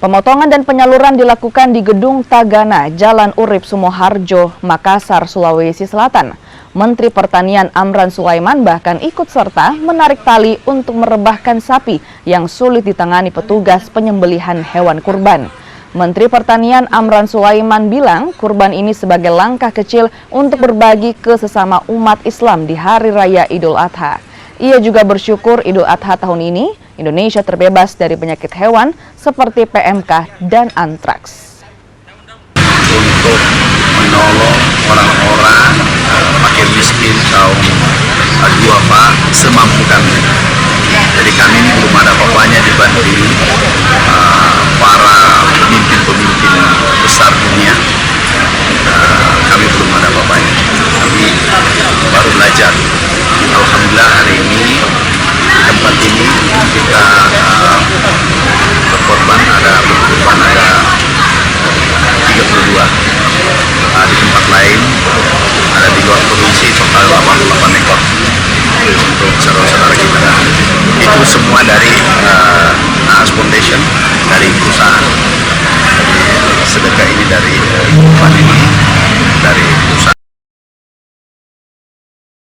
Pemotongan dan penyaluran dilakukan di Gedung Tagana, Jalan Urip Sumoharjo, Makassar, Sulawesi Selatan. Menteri Pertanian Amran Sulaiman bahkan ikut serta menarik tali untuk merebahkan sapi yang sulit ditangani petugas penyembelihan hewan kurban. Menteri Pertanian Amran Sulaiman bilang kurban ini sebagai langkah kecil untuk berbagi ke sesama umat Islam di Hari Raya Idul Adha. Ia juga bersyukur Idul Adha tahun ini Indonesia terbebas dari penyakit hewan seperti PMK dan antraks. Untuk menolong orang-orang fakir miskin kaum duafa semampu kami. Jadi kami ini belum ada apa-apanya dibanding para pemimpin-pemimpin besar dunia. Kami belum ada apa-apanya, tapi baru belajar. Alhamdulillah hari ini di tempat ini kita berkorban ada 32. Di tempat lain ada di luar provinsi total 88 ekor untuk saudara-saudara kita. Itu semua dari Naas Foundation, dari perusahaan. Jadi sedekah ini dari korban ini